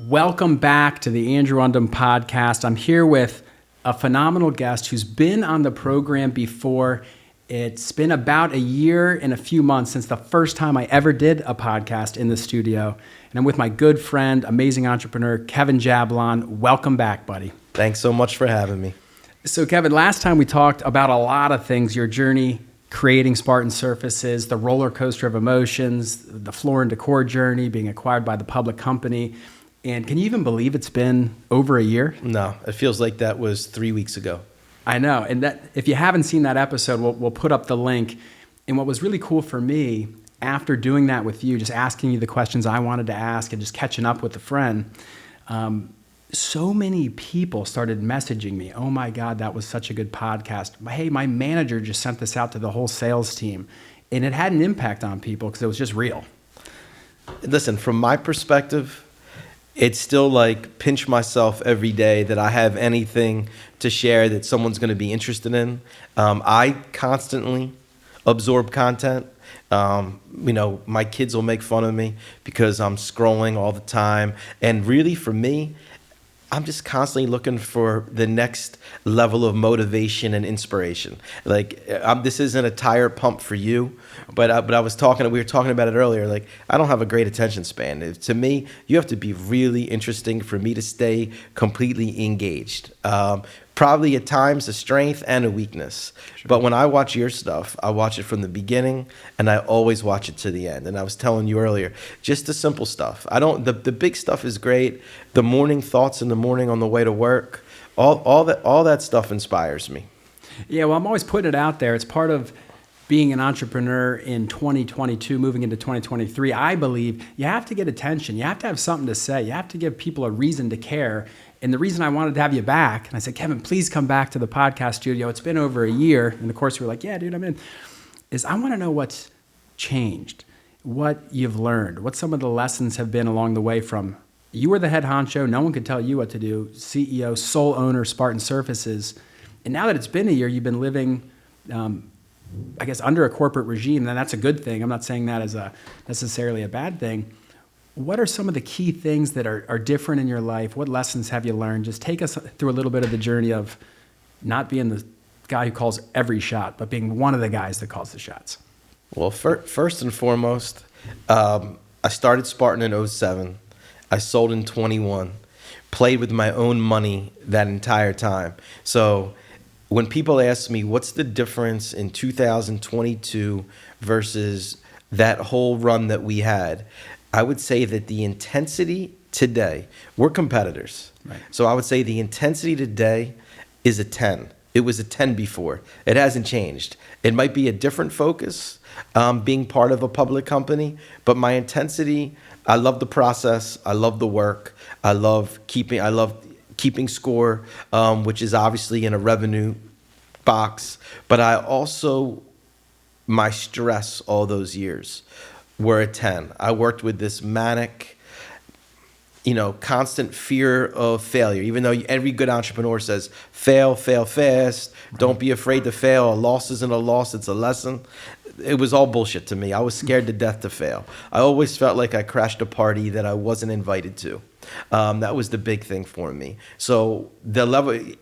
Welcome back to the Andrew Undem podcast. I'm here with a phenomenal guest who's been on the program before. It's been about a year and a few months since the first time I ever did a podcast in the studio. And I'm with my good friend, amazing entrepreneur, Kevin Jablon. Welcome back, buddy. Thanks so much for having me. So Kevin, last time we talked about a lot of things, your journey creating Spartan Surfaces, the roller coaster of emotions, the floor and decor journey, being acquired by the public company. And can you even believe it's been over a year? No, it feels like that was 3 weeks ago. I know. And that if you haven't seen that episode, we'll put up the link. And what was really cool for me after doing that with you, just asking you the questions I wanted to ask and just catching up with a friend, so many people started messaging me, oh my God, that was such a good podcast. Hey, my manager just sent this out to the whole sales team. And it had an impact on people because it was just real. Listen, from my perspective, it's still like pinch myself every day that I have anything to share that someone's going to be interested in. I constantly absorb content. My kids will make fun of me because I'm scrolling all the time. And really for me, I'm just constantly looking for the next level of motivation and inspiration. Like this isn't a tire pump for you, but we were talking about it earlier. Like I don't have a great attention span. To me, you have to be really interesting for me to stay completely engaged. Probably at times a strength and a weakness. Sure. But when I watch your stuff, I watch it from the beginning and I always watch it to the end. And I was telling you earlier, just the simple stuff. The big stuff is great. The morning thoughts in the morning on the way to work, all that stuff inspires me. Yeah, well, I'm always putting it out there. It's part of being an entrepreneur in 2022, moving into 2023. I believe you have to get attention. You have to have something to say. You have to give people a reason to care. And the reason I wanted to have you back, and I said, Kevin, please come back to the podcast studio. It's been over a year. And of course, you were like, yeah, dude, I'm in. Is I want to know what's changed, what you've learned, what some of the lessons have been along the way from you were the head honcho. No one could tell you what to do. CEO, sole owner, Spartan Surfaces. And now that it's been a year, you've been living, I guess, under a corporate regime. And that's a good thing. I'm not saying that as necessarily a bad thing. What are some of the key things that are different in your life? What lessons have you learned? Just take us through a little bit of the journey of not being the guy who calls every shot, but being one of the guys that calls the shots. Well, first and foremost, I started Spartan in 2007. I sold in 21, played with my own money that entire time. So when people ask me, what's the difference in 2022 versus that whole run that we had, I would say that the intensity today, we're competitors. Right. So I would say the intensity today is a 10. It was a 10 before. It hasn't changed. It might be a different focus being part of a public company, but my intensity, I love the process. I love the work. I love keeping score, which is obviously in a revenue box. But my stress all those years were a 10. I worked with this manic, constant fear of failure. Even though every good entrepreneur says, fail fast. Don't be afraid to fail. A loss isn't a loss, it's a lesson. It was all bullshit to me. I was scared to death to fail. I always felt like I crashed a party that I wasn't invited to. That was the big thing for me. So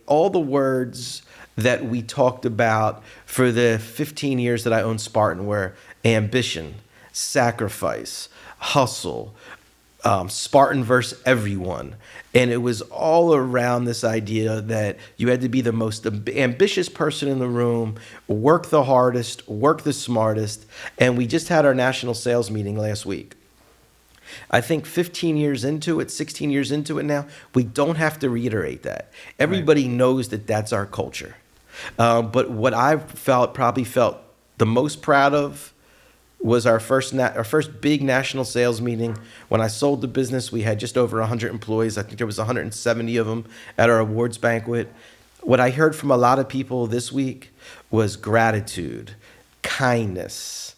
all the words that we talked about for the 15 years that I owned Spartan were ambition, sacrifice, hustle, Spartan versus everyone. And it was all around this idea that you had to be the most ambitious person in the room, work the hardest, work the smartest. And we just had our national sales meeting last week. I think 15 years into it, 16 years into it now, we don't have to reiterate that. Everybody knows that that's our culture. But what I probably felt the most proud of was our first big national sales meeting. When I sold the business, we had just over 100 employees. I think there was 170 of them at our awards banquet. What I heard from a lot of people this week was gratitude, kindness,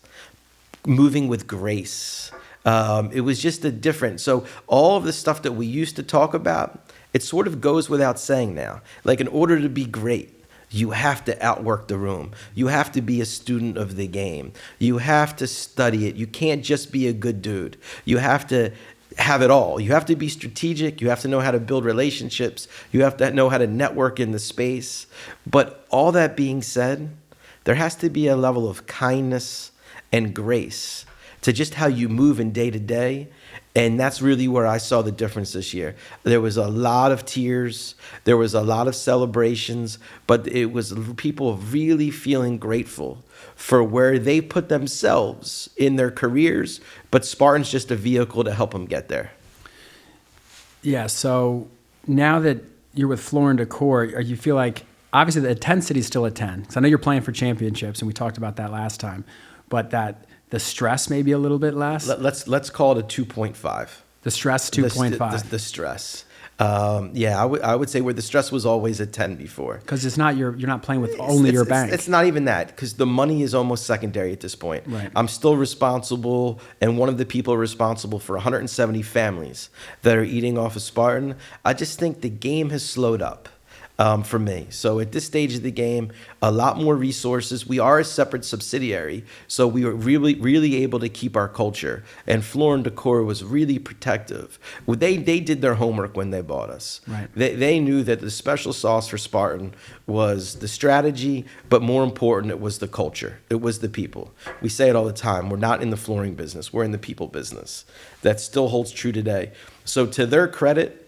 moving with grace. It was just a different. So all of the stuff that we used to talk about, it sort of goes without saying now. Like in order to be great, you have to outwork the room. You have to be a student of the game. You have to study it. You can't just be a good dude. You have to have it all. You have to be strategic. You have to know how to build relationships. You have to know how to network in the space. But all that being said, there has to be a level of kindness and grace to just how you move in day to day. And that's really where I saw the difference this year. There was a lot of tears. There was a lot of celebrations, but it was people really feeling grateful for where they put themselves in their careers, but Spartan's just a vehicle to help them get there. Yeah, so now that you're with Floor and Decor, you feel like, obviously the 10 city's still a 10, because I know you're playing for championships, and we talked about that last time, but that the stress may be a little bit less? Let's call it a 2.5. The stress 2.5. The stress. Yeah, I would say where the stress was always a 10 before. Because it's not you're not playing with only your bank. It's not even that, because the money is almost secondary at this point. Right. I'm still responsible, and one of the people responsible for 170 families that are eating off of Spartan. I just think the game has slowed up. For me. So at this stage of the game, a lot more resources. We are a separate subsidiary, so we were really able to keep our culture. And Floor and Decor was really protective. They did their homework when they bought us. Right. They knew that the special sauce for Spartan was the strategy, but more important, it was the culture. It was the people. We say it all the time. We're not in the flooring business. We're in the people business. That still holds true today. So to their credit,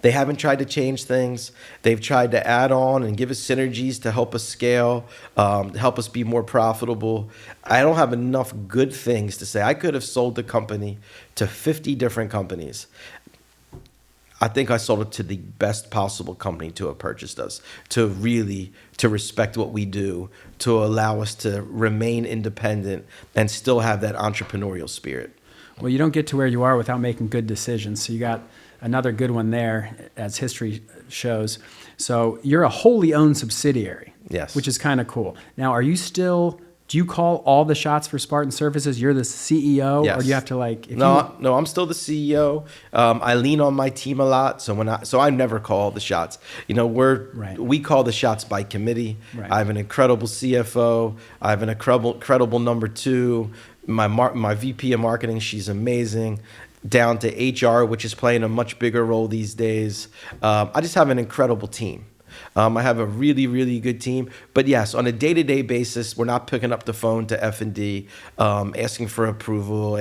they haven't tried to change things. They've tried to add on and give us synergies to help us scale, to help us be more profitable. I don't have enough good things to say. I could have sold the company to 50 different companies. I think I sold it to the best possible company to have purchased us, to respect what we do, to allow us to remain independent and still have that entrepreneurial spirit. Well, you don't get to where you are without making good decisions. So you got another good one there, as history shows. So you're a wholly owned subsidiary. Yes. Which is kind of cool. Now, do you call all the shots for Spartan Surfaces? You're the CEO? Yes. Or do you have to No, I'm still the CEO. I lean on my team a lot, so I never call the shots. We call the shots by committee. Right. I have an incredible CFO. I have an incredible number two. My VP of marketing, she's amazing. Down to HR, which is playing a much bigger role these days. I just have an incredible team. I have a really good team. But yes, on a day-to-day basis, we're not picking up the phone to F&D, asking for approval,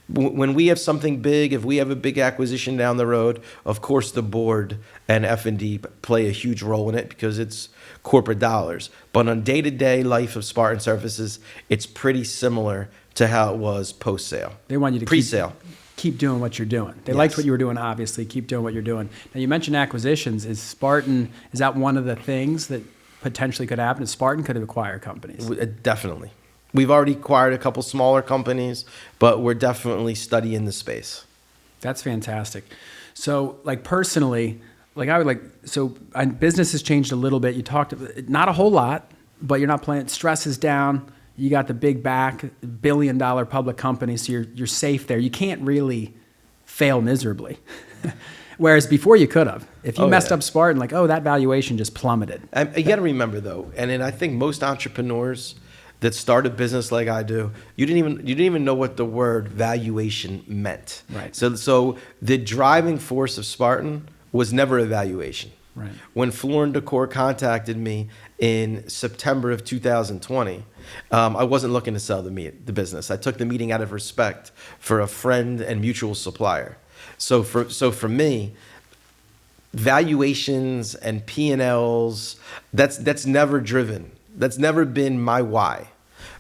when we have something big, if we have a big acquisition down the road, of course the board and F&D play a huge role in it because it's corporate dollars. But on day-to-day life of Spartan Surfaces, it's pretty similar to how it was post-sale. They want you to pre-sale. Keep doing what you're doing. They Yes. liked what you were doing, obviously. Keep doing what you're doing. Now, you mentioned acquisitions. Is that one of the things that potentially could happen? Is Spartan could acquire companies? Definitely. We've already acquired a couple smaller companies, but we're definitely studying the space. That's fantastic. So, personally, business has changed a little bit. You talked, not a whole lot, but you're not playing. Stress is down. You got the big back, billion-dollar public company, so you're safe there. You can't really fail miserably. Whereas before you could have. If you messed up Spartan, that valuation just plummeted. You got to remember though, and I think most entrepreneurs that start a business like I do, you didn't even know what the word valuation meant. Right. So the driving force of Spartan was never a valuation. Right. When Floor and Decor contacted me in September of 2020, I wasn't looking to sell the business. I took the meeting out of respect for a friend and mutual supplier. So for me, valuations and P&Ls, that's never driven. That's never been my why.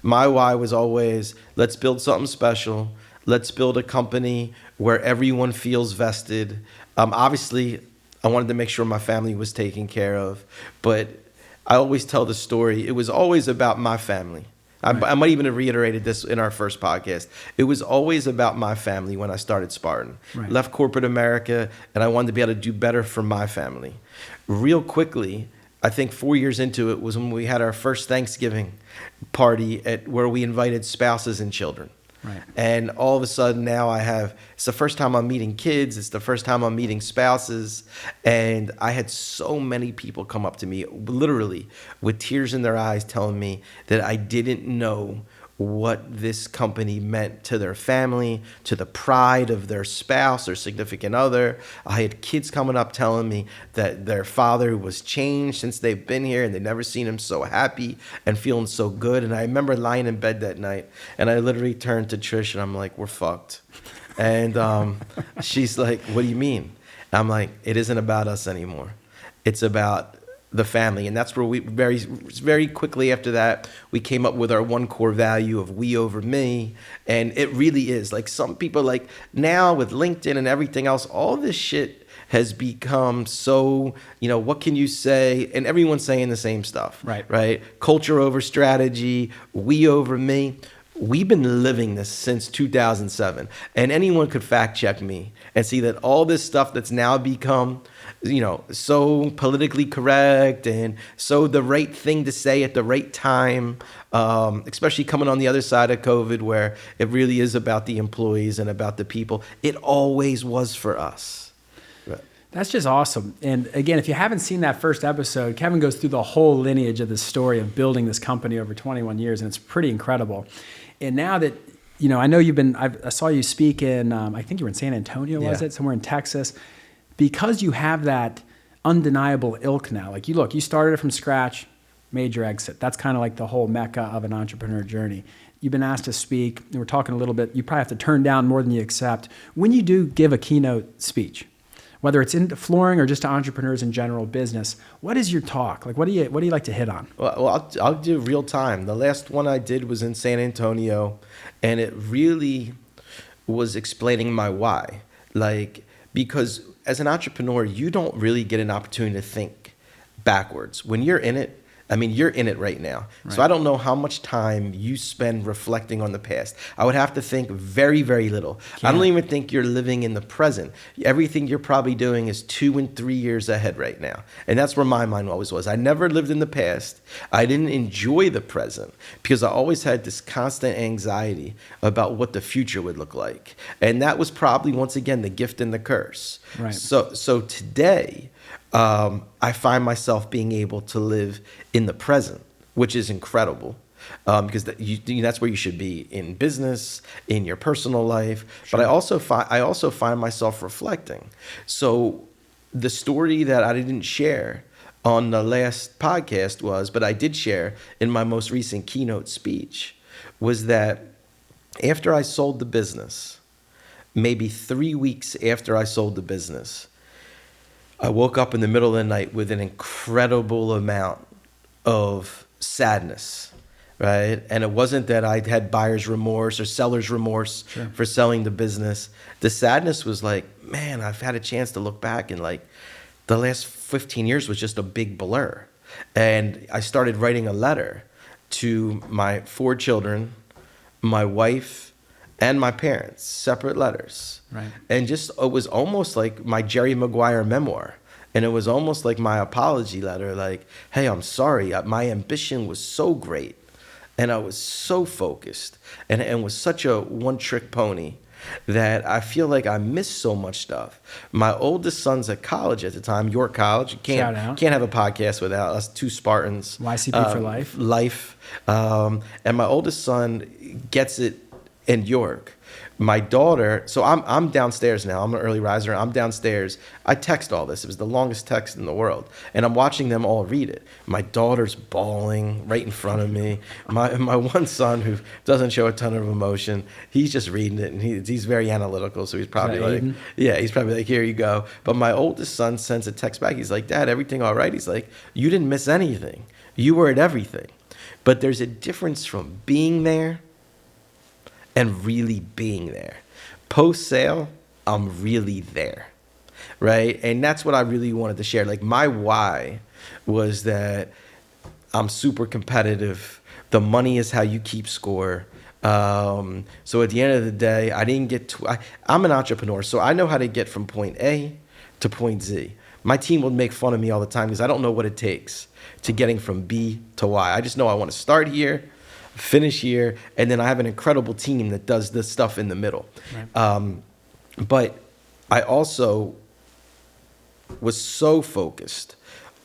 My why was always, let's build something special. Let's build a company where everyone feels vested. Obviously, I wanted to make sure my family was taken care of, but I always tell the story. It was always about my family. Right. I might even have reiterated this in our first podcast. It was always about my family when I started Spartan. Right. Left corporate America, and I wanted to be able to do better for my family. Real quickly, I think 4 years into it was when we had our first Thanksgiving party where we invited spouses and children. Right. And all of a sudden now it's the first time I'm meeting kids. It's the first time I'm meeting spouses. And I had so many people come up to me, literally with tears in their eyes, telling me that I didn't know what this company meant to their family, to the pride of their spouse or significant other. I had kids coming up telling me that their father was changed since they've been here and they've never seen him so happy and feeling so good. And I remember lying in bed that night and I literally turned to Trish and I'm like, we're fucked. And she's like, what do you mean? I'm like, it isn't about us anymore. It's about the family. And that's where we very quickly after that, we came up with our one core value of we over me. And it really is like some people like now with LinkedIn and everything else, all this shit has become so, what can you say? And everyone's saying the same stuff, right? Culture over strategy, we over me. We've been living this since 2007, and anyone could fact check me and see that all this stuff that's now become, so politically correct and so the right thing to say at the right time, especially coming on the other side of COVID where it really is about the employees and about the people. It always was for us. That's just awesome. And again, if you haven't seen that first episode, Kevin goes through the whole lineage of the story of building this company over 21 years, and it's pretty incredible. And now that, I know I saw you speak in, I think you were in San Antonio, was it? Somewhere in Texas. Because you have that undeniable ilk now, like you started it from scratch, made your exit. That's kind of like the whole mecca of an entrepreneur journey. You've been asked to speak, and we're talking a little bit, you probably have to turn down more than you accept. When you do give a keynote speech, whether it's into flooring or just to entrepreneurs in general business, what is your talk? Like, what do you like to hit on? Well, I'll do real time. The last one I did was in San Antonio, and it really was explaining my why. Like, because as an entrepreneur, you don't really get an opportunity to think backwards. When you're in it, you're in it right now. Right. So I don't know how much time you spend reflecting on the past. I would have to think very, very little. I don't even think you're living in the present. Everything you're probably doing is 2 and 3 years ahead right now. And that's where my mind always was. I never lived in the past. I didn't enjoy the present because I always had this constant anxiety about what the future would look like. And that was probably, once again, the gift and the curse. Right. So today, I find myself being able to live in the present, which is incredible, because that's where you should be in business, in your personal life. Sure. But I also find myself reflecting. So the story that I didn't share on the last podcast but I did share in my most recent keynote speech, was that after I sold the business, maybe 3 weeks after I sold the business, I woke up in the middle of the night with an incredible amount of sadness, right? And it wasn't that I had buyer's remorse or seller's remorse for selling the business. The sadness was like, man, I've had a chance to look back and like the last 15 years was just a big blur. And I started writing a letter to my 4 children, my wife, and my parents, separate letters. Right. And it was almost like my Jerry Maguire memoir. And it was almost like my apology letter, like, hey, I'm sorry. My ambition was so great. And I was so focused and was such a one-trick pony that I feel like I missed so much stuff. My oldest son's at college at the time, York College. Can't have a podcast without us, 2 Spartans. YCP for life. Life. And my oldest son gets it in York. My daughter, so I'm downstairs now. I'm an early riser. I'm downstairs. I text all this. It was the longest text in the world. And I'm watching them all read it. My daughter's bawling right in front of me. My one son, who doesn't show a ton of emotion, he's just reading it. And he's very analytical. So he's probably like, he's probably like, here you go. But my oldest son sends a text back. He's like, Dad, everything all right? He's like, you didn't miss anything. You were at everything. But there's a difference from being there and really being there. Post-sale, I'm really there, right? And that's what I really wanted to share. Like, my why was that I'm super competitive. The money is how you keep score. So at the end of the day, I didn't get I'm an entrepreneur, so I know how to get from point A to point Z. My team will make fun of me all the time because I don't know what it takes to getting from B to Y. I just know I want to start here, finish here, and then I have an incredible team that does this stuff in the middle. Right. But I also was so focused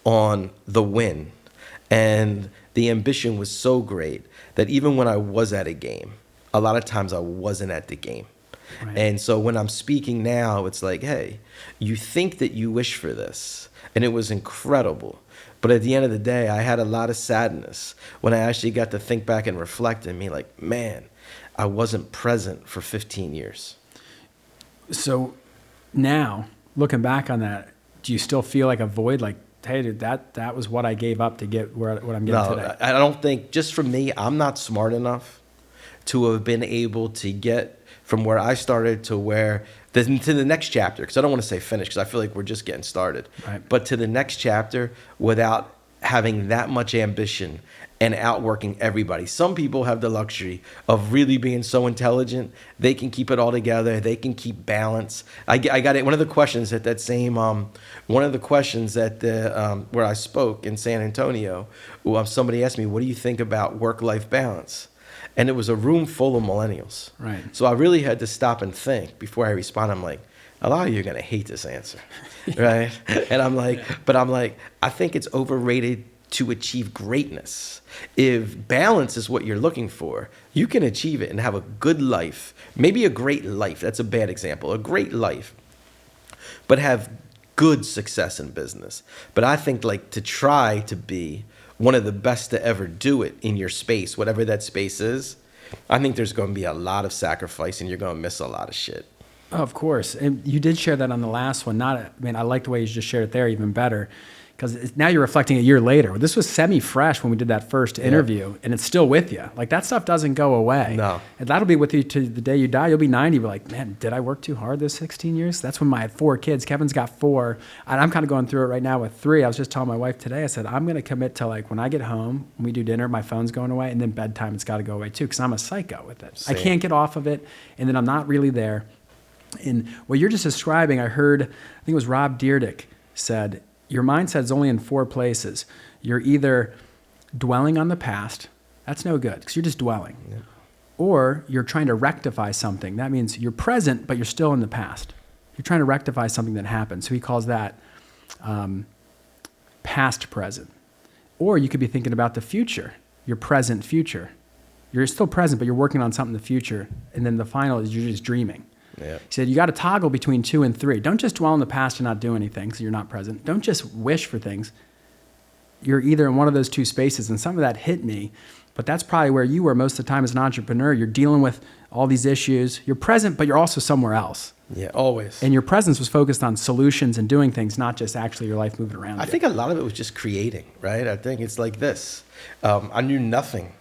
on the win, and the ambition was so great that even when I was at a game, a lot of times I wasn't at the game. Right. And so when I'm speaking now, it's like, hey, you think that you wish for this, and it was incredible. But at the end of the day, I had a lot of sadness when I actually got to think back and reflect and be like, man, I wasn't present for 15 years. So now, looking back on that, do you still feel like a void? Like, hey, dude, that was what I gave up to get what I'm getting today. I don't think, just for me, I'm not smart enough to have been able to get from where I started to the next chapter, because I don't want to say finish, because I feel like we're just getting started. Right. But to the next chapter without having that much ambition and outworking everybody. Some people have the luxury of really being so intelligent, they can keep it all together, they can keep balance. I got it. One of the questions at that same, one of the questions at the where I spoke in San Antonio, somebody asked me, what do you think about work-life balance? And it was a room full of millennials. Right. So I really had to stop and think before I respond. I'm like, a lot of you are going to hate this answer, right? And I'm like, I think it's overrated to achieve greatness. If balance is what you're looking for, you can achieve it and have a good life. Maybe a great life. That's a bad example. A great life. But have good success in business. But I think like to try to be one of the best to ever do it in your space, whatever that space is, I think there's going to be a lot of sacrifice and you're going to miss a lot of shit. Oh, of course. And you did share that on the last one. I like the way you just shared it there even better, because now you're reflecting a year later. This was semi-fresh when we did that first interview, and it's still with you. Like, that stuff doesn't go away. No. And that'll be with you to the day you die. You'll be 90. You'll be like, man, did I work too hard those 16 years? That's when I had 4 kids. Kevin's got 4. And I'm kind of going through it right now with 3. I was just telling my wife today, I said, I'm going to commit to, like, when I get home, when we do dinner, my phone's going away, and then bedtime, it's got to go away too, because I'm a psycho with it. Same. I can't get off of it, and then I'm not really there. And what you're just describing, I heard, I think it was Rob Dyrdek said, your mindset is only in 4 places. You're either dwelling on the past. That's no good, because you're just dwelling. Yeah. Or you're trying to rectify something. That means you're present, but you're still in the past. You're trying to rectify something that happened. So he calls that past present. Or you could be thinking about the future, your present future. You're still present, but you're working on something in the future. And then the final is you're just dreaming. Yeah. He said, you got to toggle between 2 and 3. Don't just dwell in the past and not do anything because you're not present. Don't just wish for things. You're either in one of those 2 spaces, and some of that hit me, but that's probably where you were most of the time as an entrepreneur. You're dealing with all these issues. You're present, but you're also somewhere else. Yeah, always. And your presence was focused on solutions and doing things, not just actually your life moving around. I think a lot of it was just creating, right? I think it's like this. I knew nothing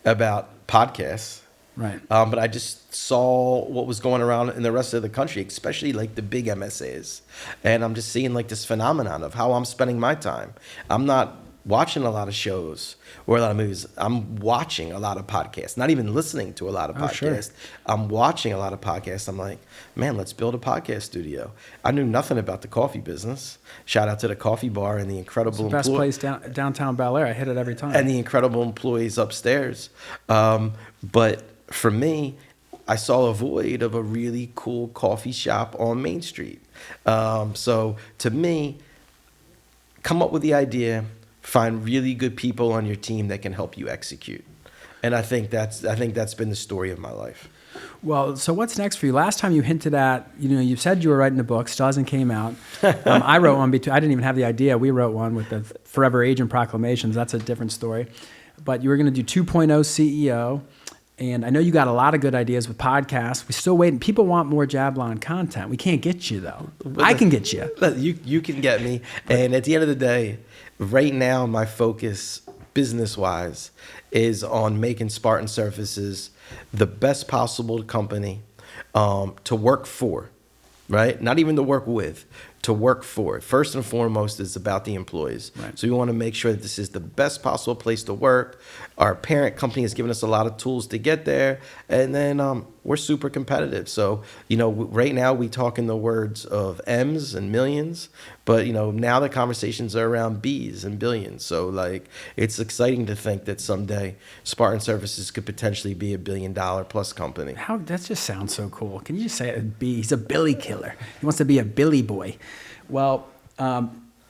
about podcasts. Right. But I just saw what was going around in the rest of the country, especially like the big MSAs. And I'm just seeing like this phenomenon of how I'm spending my time. I'm not watching a lot of shows or a lot of movies. I'm watching a lot of podcasts, not even listening to a lot of podcasts. Sure. I'm watching a lot of podcasts. I'm like, man, let's build a podcast studio. I knew nothing about the coffee business. Shout out to the coffee bar and the incredible It's the best place downtown Bel Air. I hit it every time. And the incredible employees upstairs. But for me, I saw a void of a really cool coffee shop on Main Street. So to me, come up with the idea, find really good people on your team that can help you execute. And I think that's been the story of my life. Well, so what's next for you? Last time you hinted at, you said you were writing a book, still hasn't came out. I wrote one, I didn't even have the idea. We wrote one with the Forever Agent Proclamations. That's a different story. But you were going to do 2.0 CEO. And I know you got a lot of good ideas with podcasts. We're still waiting. People want more Jablon content. We can't get you, though. I can get you. You can get me. And at the end of the day, right now, my focus, business-wise, is on making Spartan Surfaces the best possible company to work for, right? Not even to work with, to work for. First and foremost, it's about the employees. Right. So we want to make sure that this is the best possible place to work. Our parent company has given us a lot of tools to get there. And then we're super competitive. So, right now we talk in the words of M's and millions. But, now the conversations are around B's and billions. So, it's exciting to think that someday Spartan Surfaces could potentially be $1 billion plus company. That just sounds so cool. Can you just say it? He's a Billy killer. He wants to be a Billy boy. Well,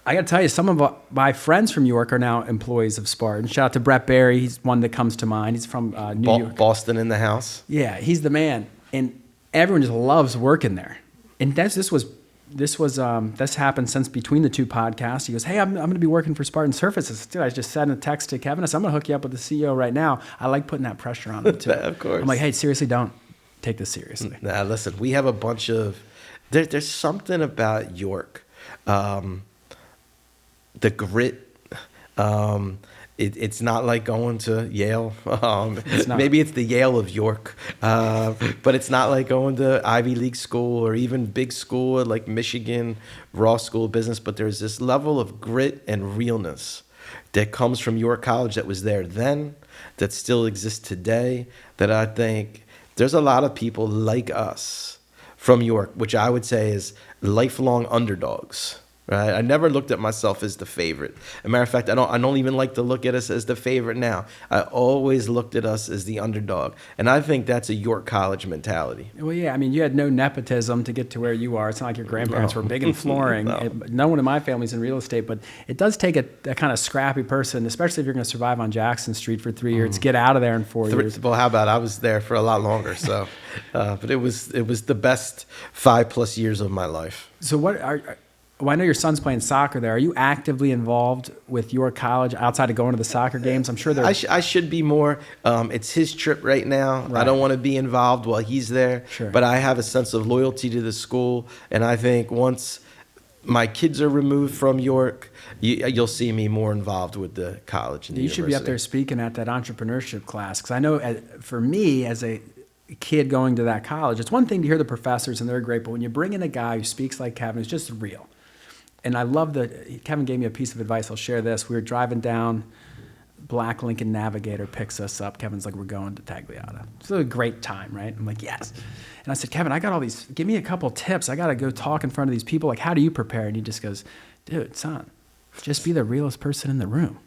I got to tell you, some of my friends from York are now employees of Spartan. Shout out to Brett Barry. He's one that comes to mind. He's from New York. Boston in the house. Yeah, he's the man. And everyone just loves working there. And this happened since between the two podcasts. He goes, hey, I'm going to be working for Spartan Surfaces. Dude, I just sent a text to Kevin. I said, I'm going to hook you up with the CEO right now. I like putting that pressure on him, too. Of course. I'm like, hey, seriously, don't take this seriously. Nah, listen, we have a bunch of... There's something about York. The grit. It's not like going to Yale. Maybe it's the Yale of York. But it's not like going to Ivy League school or even big school like Michigan, Ross School of Business. But there's this level of grit and realness that comes from York College that was there then, that still exists today, that I think there's a lot of people like us from York, which I would say is lifelong underdogs. Right? I never looked at myself as the favorite. As a matter of fact, I don't even like to look at us as the favorite now. I always looked at us as the underdog. And I think that's a York College mentality. Well, yeah, I mean, you had no nepotism to get to where you are. It's not like your grandparents were big in flooring. No one in my family's in real estate, but it does take a kind of scrappy person, especially if you're going to survive on Jackson Street for 3 years, get out of there in 4 years. Well, how about I was there for a lot longer, so but it was the best 5+ years of my life. So I know your son's playing soccer there. Are you actively involved with your college outside of going to the soccer games? I'm sure there. I should be more. It's his trip right now. Right. I don't want to be involved while he's there. Sure. But I have a sense of loyalty to the school, and I think once my kids are removed from York, you'll see me more involved with the college and the university. You should be up there speaking at that entrepreneurship class, because I know for me as a kid going to that college, it's one thing to hear the professors and they're great, but when you bring in a guy who speaks like Kevin, it's just real. And I love Kevin gave me a piece of advice. I'll share this. We were driving down, Black Lincoln Navigator picks us up. Kevin's like, we're going to Tagliata. It's a great time, right? I'm like, yes. And I said, Kevin, I got all these, give me a couple tips. I got to go talk in front of these people. Like, how do you prepare? And he just goes, dude, son, just be the realest person in the room.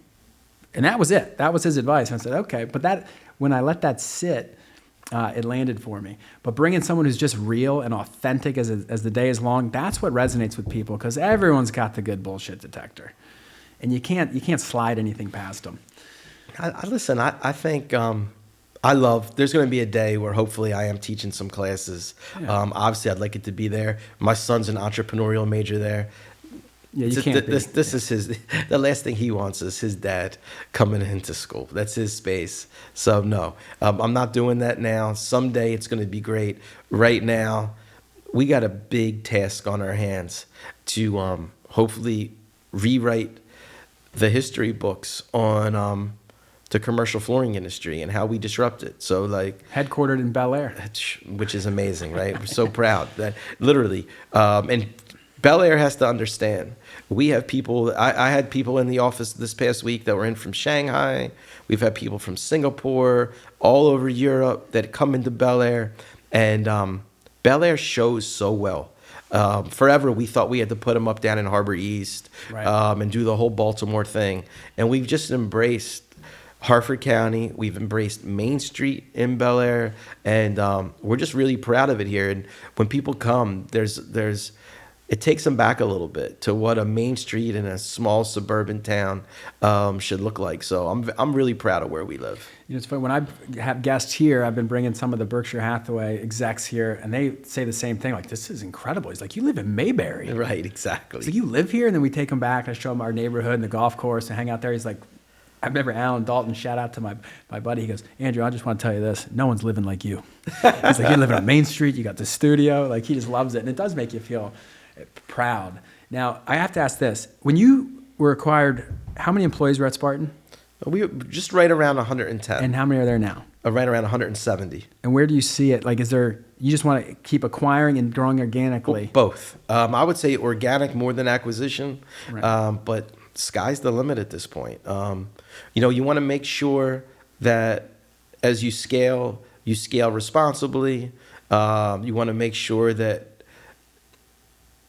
And that was it. That was his advice. And I said, okay. But when I let that sit, it landed for me. But bringing someone who's just real and authentic as the day is long, that's what resonates with people, because everyone's got the good bullshit detector. And you can't slide anything past them. I think there's going to be a day where hopefully I am teaching some classes. Yeah. Obviously, I'd like it to be there. My son's an entrepreneurial major there. Yeah, you can't. This is the last thing he wants is his dad coming into school. That's his space. So no, I'm not doing that now. Someday it's going to be great. Right now, we got a big task on our hands to hopefully rewrite the history books on the commercial flooring industry and how we disrupt it. So like headquartered in Bel Air, which is amazing, right? We're so proud that literally and. Bel Air has to understand. We have people, I had people in the office this past week that were in from Shanghai. We've had people from Singapore, all over Europe that come into Bel Air. And Bel Air shows so well. Forever, we thought we had to put them up down in Harbor East, right, and do the whole Baltimore thing. And we've just embraced Harford County. We've embraced Main Street in Bel Air. And we're just really proud of it here. And when people come, it takes them back a little bit to what a main street in a small suburban town should look like. So I'm really proud of where we live. You know, it's funny, when I have guests here, I've been bringing some of the Berkshire Hathaway execs here, and they say the same thing. Like, this is incredible. He's like, you live in Mayberry. Right, exactly. So you live here? And then we take them back, and I show them our neighborhood and the golf course and hang out there. He's like, I remember Alan Dalton, shout out to my buddy. He goes, Andrew, I just want to tell you this. No one's living like you. He's like, you're living on Main Street. You got the studio. Like, he just loves it. And it does make you feel proud. Now, I have to ask this. When you were acquired, how many employees were at Spartan? We were just right around 110. And how many are there now? Right around 170. And where do you see it? Like, you just want to keep acquiring and growing organically? Both. I would say organic more than acquisition, right. But sky's the limit at this point. You want to make sure that as you scale responsibly. You want to make sure that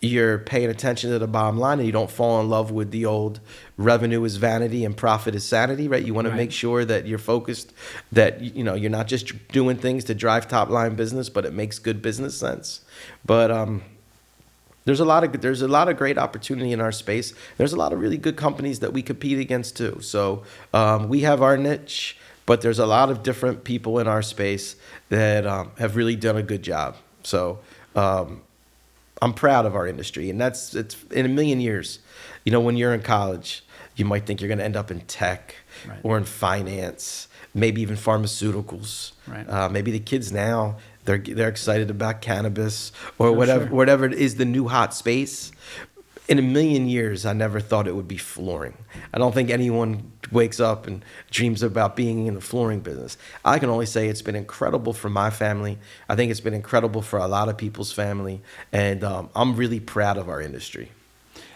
you're paying attention to the bottom line and you don't fall in love with the old revenue is vanity and profit is sanity, right? You want to make sure that you're focused, that you're not just doing things to drive top line business, but it makes good business sense. But there's a lot of great opportunity in our space. There's a lot of really good companies that we compete against too. So we have our niche, but there's a lot of different people in our space that have really done a good job. So I'm proud of our industry, and it's in a million years. You know, when you're in college, you might think you're going to end up in tech or in finance, maybe even pharmaceuticals. Right. Maybe the kids now, they're excited about cannabis or whatever it is, the new hot space. In a million years, I never thought it would be flooring. I don't think anyone wakes up and dreams about being in the flooring business. I can only say it's been incredible for my family. I think it's been incredible for a lot of people's family, and I'm really proud of our industry.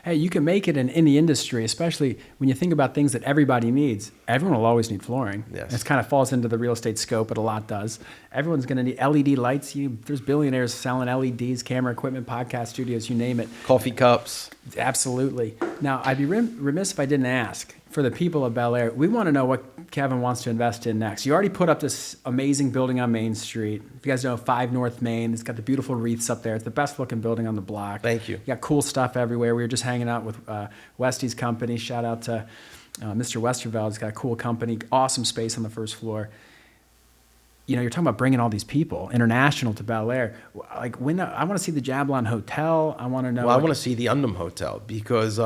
Hey, you can make it in any industry, especially when you think about things that everybody needs. Everyone will always need flooring. Yes. It kind of falls into the real estate scope, but a lot does. Everyone's going to need LED lights. There's billionaires selling LEDs, camera equipment, podcast studios, you name it. Coffee cups. Absolutely. Now, I'd be remiss if I didn't ask, for the people of Bel Air, we want to know what Kevin wants to invest in next. You already put up this amazing building on Main Street. If you guys know 5 North Main, it's got the beautiful wreaths up there. It's the best looking building on the block. Thank you. You got cool stuff everywhere. We were just hanging out with Westy's company. Shout out to Mr. Westerveld. He's got a cool company, awesome space on the first floor. You know, you're talking about bringing all these people international to Bel Air. Like, I want to see the Jablon Hotel. I want to know. Well, I want to see the Undem Hotel because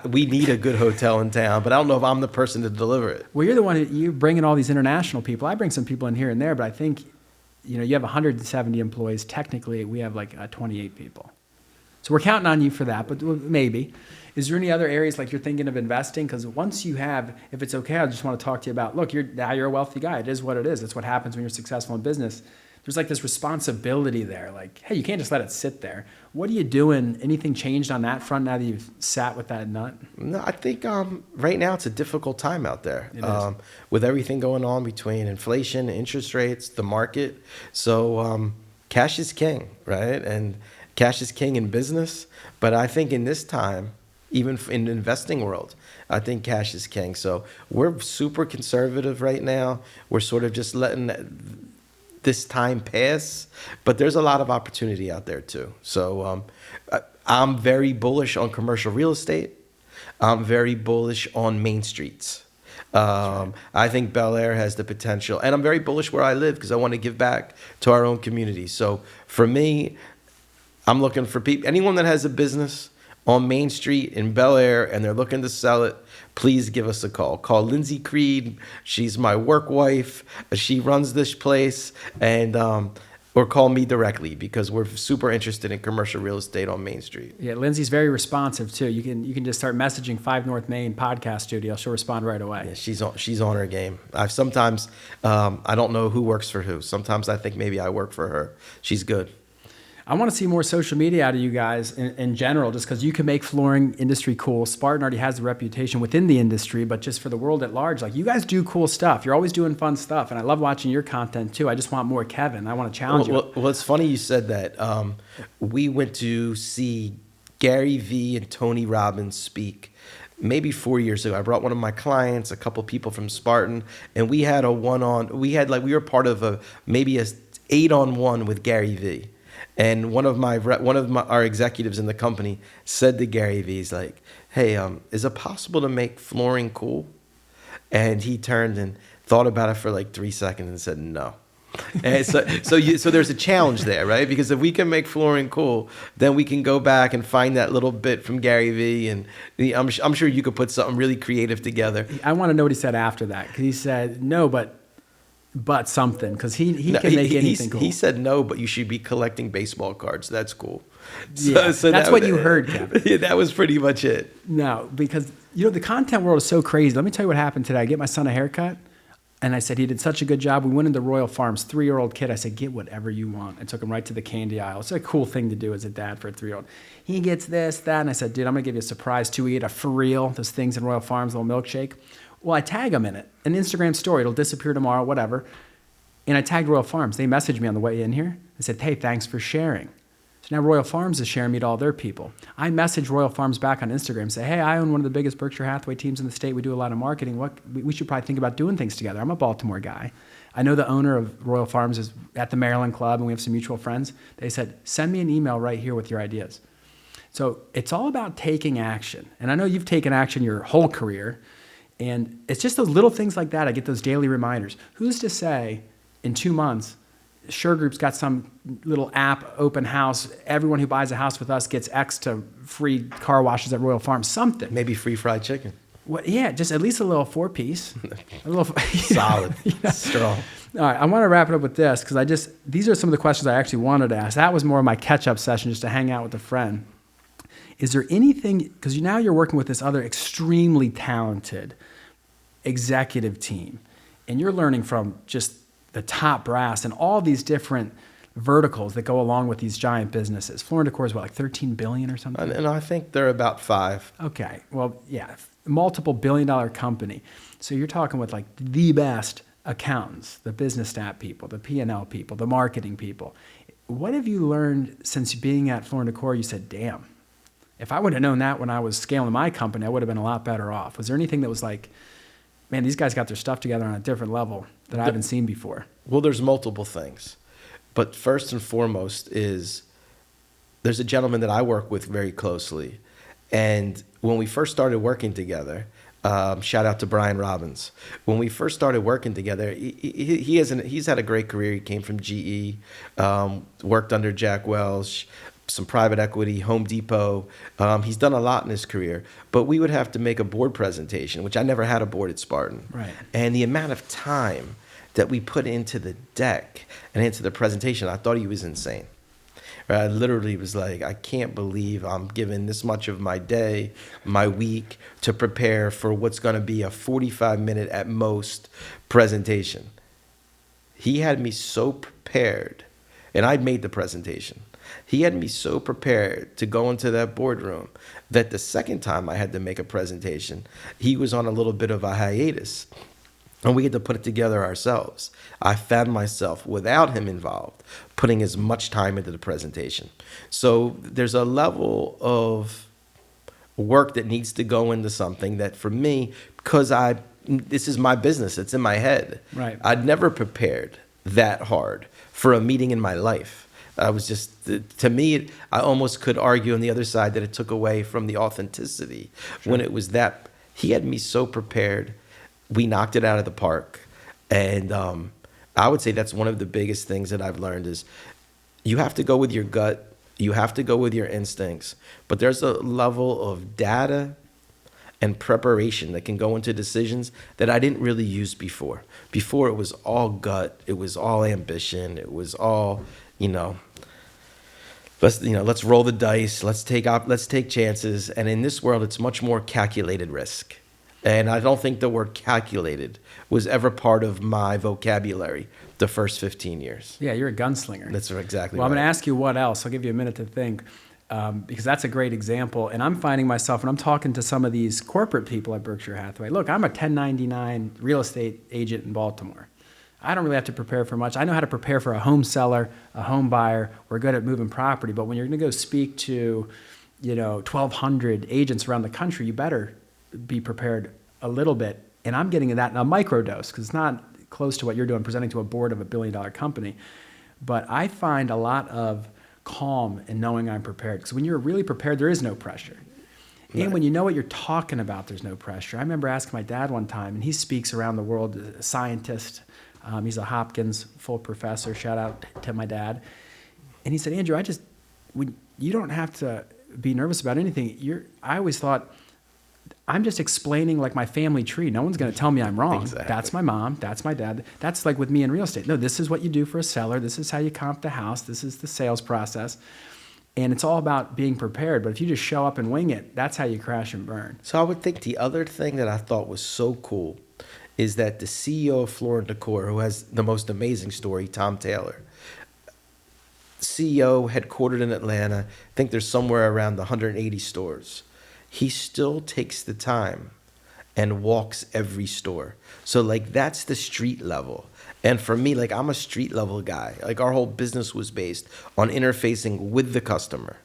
we need a good hotel in town, but I don't know if I'm the person to deliver it. Well, you're the one. You're bringing all these international people. I bring some people in here and there, but I think, you know, you have 170 employees. Technically, we have like 28 people. So we're counting on you for that, but maybe. Is there any other areas like you're thinking of investing? Because once you have, if it's okay, I just want to talk to you about, look, now you're a wealthy guy. It is what it is. That's what happens when you're successful in business. There's like this responsibility there. Like, hey, you can't just let it sit there. What are you doing? Anything changed on that front now that you've sat with that nut? No, I think right now it's a difficult time out there It is. with everything going on between inflation, interest rates, the market. So cash is king, right? And cash is king in business. But I think in this time, even in the investing world, I think cash is king. So we're super conservative right now. We're sort of just letting this time pass, but there's a lot of opportunity out there too. So I'm very bullish on commercial real estate. I'm very bullish on main streets. I think Bel Air has the potential, and I'm very bullish where I live because I want to give back to our own community. So for me, I'm looking for people, anyone that has a business on Main Street in Bel Air and they're looking to sell it, please give us a call. Call Lindsay Creed. She's my work wife. She runs this place. And or call me directly because we're super interested in commercial real estate on Main Street. Yeah, Lindsay's very responsive too. You can just start messaging 5 North Main podcast studio. She'll respond right away. Yeah, she's on her game. Sometimes I don't know who works for who. Sometimes I think maybe I work for her. She's good. I want to see more social media out of you guys in general, just because you can make flooring industry cool. Spartan already has the reputation within the industry, but just for the world at large, like you guys do cool stuff. You're always doing fun stuff, and I love watching your content too. I just want more Kevin. I want to challenge you. Well, it's funny you said that. We went to see Gary Vee and Tony Robbins speak maybe 4 years ago. I brought one of my clients, a couple people from Spartan, and we had we were part of maybe a 8-on-1 with Gary Vee. And one of our executives in the company said to Gary Vee, he's like, "Hey, is it possible to make flooring cool?" And he turned and thought about it for like 3 seconds and said no. And so there's a challenge there, right? Because if we can make flooring cool, then we can go back and find that little bit from Gary Vee, and I'm sure you could put something really creative together. I want to know what he said after that, because he said no, but something, because he can make anything cool. He said no, but you should be collecting baseball cards. That's cool. Yeah, so that's what you heard, Kevin. Yeah, that was pretty much it. No, because the content world is so crazy. Let me tell you what happened today. I get my son a haircut, and I said he did such a good job. We went into Royal Farms, 3-year-old kid. I said, get whatever you want. I took him right to the candy aisle. It's a cool thing to do as a dad for a 3-year-old. He gets this, that, and I said, dude, I'm going to give you a surprise too. We ate a for real, those things in Royal Farms, little milkshake. Well, I tag him in it, an Instagram story. It'll disappear tomorrow, whatever. And I tagged Royal Farms. They messaged me on the way in here. They said, hey, thanks for sharing. So now Royal Farms is sharing me to all their people. I messaged Royal Farms back on Instagram, say, hey, I own one of the biggest Berkshire Hathaway teams in the state. We do a lot of marketing. We should probably think about doing things together. I'm a Baltimore guy. I know the owner of Royal Farms is at the Maryland Club, and we have some mutual friends. They said, send me an email right here with your ideas. So it's all about taking action. And I know you've taken action your whole career. And it's just those little things like that. I get those daily reminders. Who's to say in 2 months, Sure Group's got some little app, open house. Everyone who buys a house with us gets X to free car washes at Royal Farm, something. Maybe free fried chicken. What, yeah, just at least a little 4-piece. A little Solid, strong. All right, I want to wrap it up with this because these are some of the questions I actually wanted to ask. That was more of my catch-up session, just to hang out with a friend. Is there anything, because now you're working with this other extremely talented executive team, and you're learning from just the top brass and all these different verticals that go along with these giant businesses. Floor & Decor is what, like 13 billion or something? And I think they're about 5. Okay, well, yeah, multiple billion-dollar company. So you're talking with like the best accountants, the business stat people, the P&L people, the marketing people. What have you learned since being at Floor & Decor? You said, damn, if I would have known that when I was scaling my company, I would have been a lot better off. Was there anything that was like, man, these guys got their stuff together on a different level that I haven't seen before? Well, there's multiple things. But first and foremost is there's a gentleman that I work with very closely. And when we first started working together, shout out to Brian Robbins. When we first started working together, he's had a great career. He came from GE, worked under Jack Welch, some private equity, Home Depot. He's done a lot in his career. But we would have to make a board presentation, which I never had a board at Spartan. Right. And the amount of time that we put into the deck and into the presentation, I thought he was insane. I literally was like, I can't believe I'm giving this much of my day, my week, to prepare for what's going to be a 45-minute at most presentation. He had me so prepared, and I'd made the presentation. He had me so prepared to go into that boardroom that the second time I had to make a presentation, he was on a little bit of a hiatus. And we had to put it together ourselves. I found myself, without him involved, putting as much time into the presentation. So there's a level of work that needs to go into something that for me, because this is my business, it's in my head. Right. I'd never prepared that hard for a meeting in my life. I was just, to me, I almost could argue on the other side that it took away from the authenticity. Sure. When it was that, he had me so prepared. We knocked it out of the park. And I would say that's one of the biggest things that I've learned is you have to go with your gut. You have to go with your instincts. But there's a level of data and preparation that can go into decisions that I didn't really use before. Before it was all gut. It was all ambition. It was all, let's roll the dice. Let's take chances. And in this world, it's much more calculated risk. And I don't think the word calculated was ever part of my vocabulary the first 15 years. Yeah, you're a gunslinger. That's exactly well, right. I'm going to ask you what else. I'll give you a minute to think because that's a great example. And I'm finding myself, when I'm talking to some of these corporate people at Berkshire Hathaway, look, I'm a 1099 real estate agent in Baltimore. I don't really have to prepare for much. I know how to prepare for a home seller, a home buyer. We're good at moving property. But when you're going to go speak to 1,200 agents around the country, you better be prepared a little bit. And I'm getting that in a microdose because it's not close to what you're doing, presenting to a board of $1 billion company. But I find a lot of calm in knowing I'm prepared. Because when you're really prepared, there is no pressure. And when you know what you're talking about, there's no pressure. I remember asking my dad one time, and he speaks around the world, a scientist. He's a Hopkins full professor. Shout out to my dad. And he said, Andrew, you don't have to be nervous about anything. I always thought, I'm just explaining like my family tree. No one's going to tell me I'm wrong. Exactly. That's my mom. That's my dad. That's like with me in real estate. No, this is what you do for a seller. This is how you comp the house. This is the sales process. And it's all about being prepared. But if you just show up and wing it, that's how you crash and burn. So I would think the other thing that I thought was so cool is that the CEO of Floor & Decor, who has the most amazing story, Tom Taylor, CEO headquartered in Atlanta, I think there's somewhere around 180 stores. He still takes the time and walks every store. So that's the street level. And for me, I'm a street level guy. Our whole business was based on interfacing with the customer.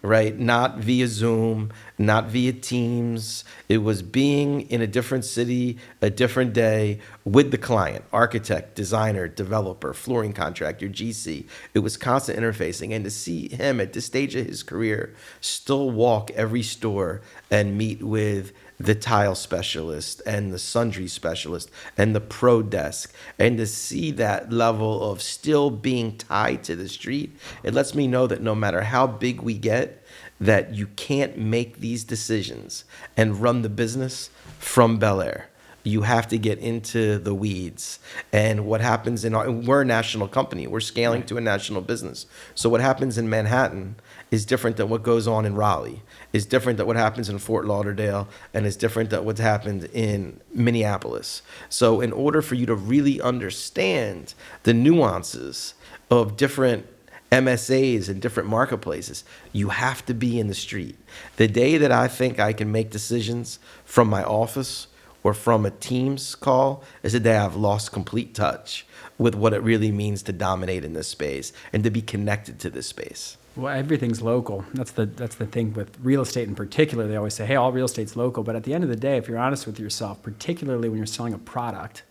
right? Not via Zoom, not via Teams. It was being in a different city, a different day with the client, architect, designer, developer, flooring contractor, GC. It was constant interfacing. And to see him at this stage of his career still walk every store and meet with the tile specialist and the sundry specialist and the pro desk, and to see that level of still being tied to the street, it lets me know that no matter how big we get, that you can't make these decisions and run the business from Bel Air. You have to get into the weeds. And what happens we're a national company. We're scaling to a national business. So what happens in Manhattan is different than what goes on in Raleigh, is different than what happens in Fort Lauderdale, and is different than what's happened in Minneapolis. So in order for you to really understand the nuances of different MSAs and different marketplaces, you have to be in the street. The day that I think I can make decisions from my office or from a Teams call is the day I've lost complete touch with what it really means to dominate in this space and to be connected to this space. Well, everything's local. That's the thing with real estate in particular. They always say, hey, all real estate's local. But at the end of the day, if you're honest with yourself, particularly when you're selling a product,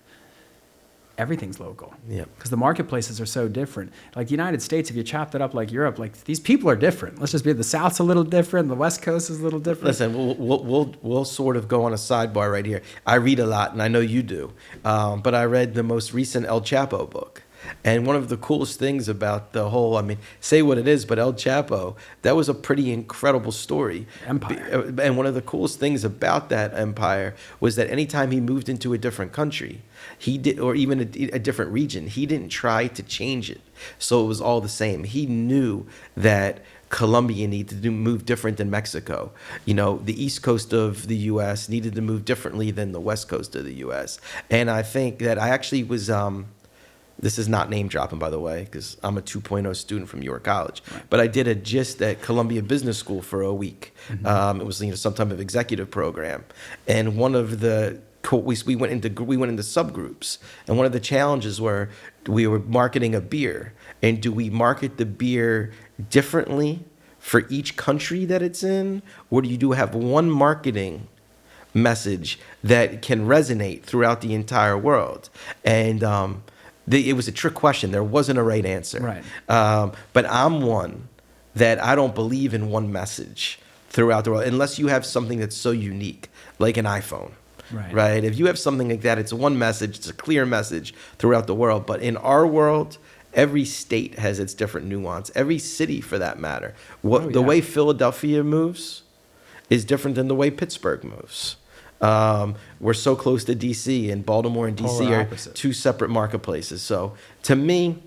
everything's local. Yeah. Because the marketplaces are so different. Like the United States, if you chop that up like Europe, like these people are different. Let's just be, the South's a little different, the West Coast is a little different. Listen, we'll sort of go on a sidebar right here. I read a lot, and I know you do, but I read the most recent El Chapo book. And one of the coolest things about the whole, I mean, say what it is, but El Chapo, that was a pretty incredible story. Empire. And one of the coolest things about that empire was that anytime he moved into a different country, he did, or even a different region, he didn't try to change it. So it was all the same. He knew that Colombia needed to move different than Mexico. You know, the East Coast of the U.S. needed to move differently than the West Coast of the U.S. And I think that I actually was... this is not name dropping, by the way, because I'm a 2.0 student from York College. Right. But I did a gist at Columbia Business School for a week. Mm-hmm. It was some type of executive program, and one of the we went into subgroups, and one of the challenges were we were marketing a beer, and do we market the beer differently for each country that it's in, or do you have one marketing message that can resonate throughout the entire world? And it was a trick question. There wasn't a right answer. Right. But I'm one that I don't believe in one message throughout the world unless you have something that's so unique, like an iPhone. Right. If you have something like that, it's one message. It's a clear message throughout the world. But in our world, every state has its different nuance. Every city, for that matter. The way Philadelphia moves is different than the way Pittsburgh moves. We're so close to DC, and Baltimore and DC are two separate marketplaces. So to me,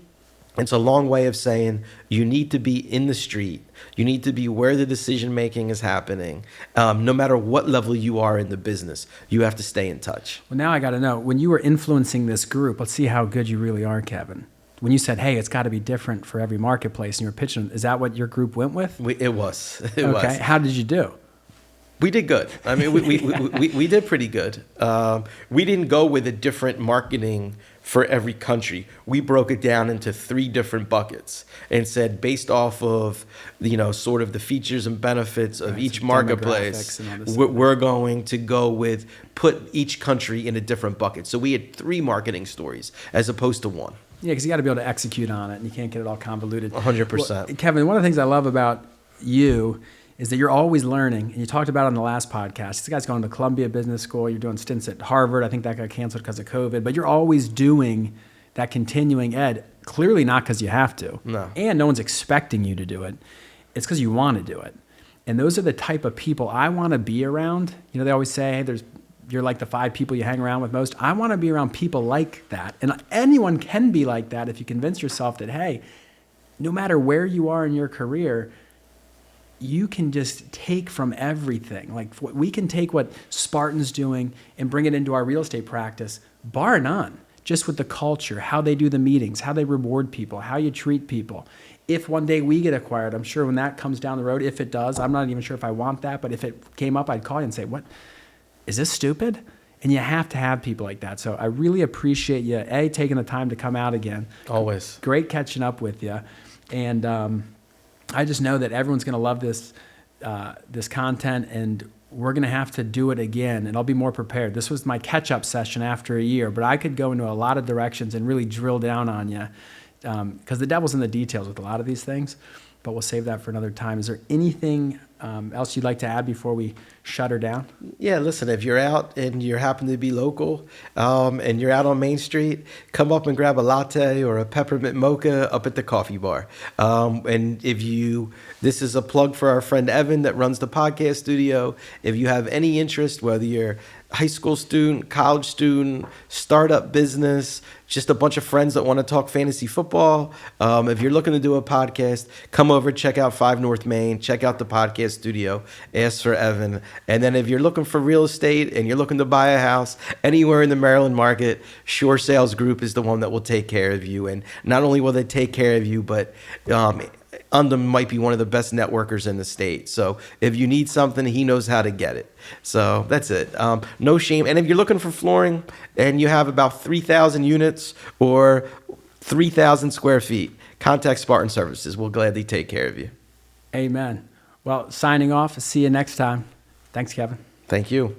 it's a long way of saying you need to be in the street. You need to be where the decision making is happening. No matter what level you are in the business, you have to stay in touch. Well, now I got to know, when you were influencing this group, let's see how good you really are, Kevin. When you said, hey, it's got to be different for every marketplace, and you were pitching, is that what your group went with? It was. Okay. How did you do? We did good. I mean, we did pretty good. We didn't go with a different marketing for every country. We broke it down into 3 different buckets and said, based off of, sort of the features and benefits of each marketplace, we're going to go with, put each country in a different bucket. So we had 3 marketing stories as opposed to 1. Yeah, because you got to be able to execute on it, and you can't get it all convoluted. 100%. Well, Kevin, one of the things I love about you is that you're always learning. And you talked about it on the last podcast. This guy's going to Columbia Business School. You're doing stints at Harvard. I think that got canceled because of COVID. But you're always doing that continuing ed, clearly not because you have to. No. And no one's expecting you to do it. It's because you want to do it. And those are the type of people I want to be around. They always say, hey, you're like the 5 people you hang around with most. I want to be around people like that. And anyone can be like that if you convince yourself that, hey, no matter where you are in your career, you can just take from everything. Like, we can take what Spartan's doing and bring it into our real estate practice, bar none, just with the culture, how they do the meetings, how they reward people, how you treat people. If one day we get acquired, I'm sure when that comes down the road, if it does, I'm not even sure if I want that, but if it came up, I'd call you and say, what, is this stupid? And you have to have people like that. So I really appreciate you, taking the time to come out again. Always. Great catching up with you. And I just know that everyone's going to love this content, and we're going to have to do it again, and I'll be more prepared. This was my catch-up session after a year, but I could go into a lot of directions and really drill down on you, because the devil's in the details with a lot of these things, but we'll save that for another time. Is there anything else you'd like to add before we shut her down? Yeah, listen, if you're out and you happen to be local and you're out on Main Street, come up and grab a latte or a peppermint mocha up at the coffee bar. And this is a plug for our friend Evan that runs the podcast studio. If you have any interest, whether you're high school student, college student, startup business, just a bunch of friends that want to talk fantasy football. If you're looking to do a podcast, come over, check out 5 North Main, check out the podcast studio, ask for Evan. And then if you're looking for real estate and you're looking to buy a house anywhere in the Maryland market, Shore Sales Group is the one that will take care of you. And not only will they take care of you, but Undem might be one of the best networkers in the state. So if you need something, he knows how to get it. So that's it. No shame. And if you're looking for flooring and you have about 3,000 units or 3,000 square feet, contact Spartan Surfaces. We'll gladly take care of you. Amen. Well, signing off. See you next time. Thanks, Kevin. Thank you.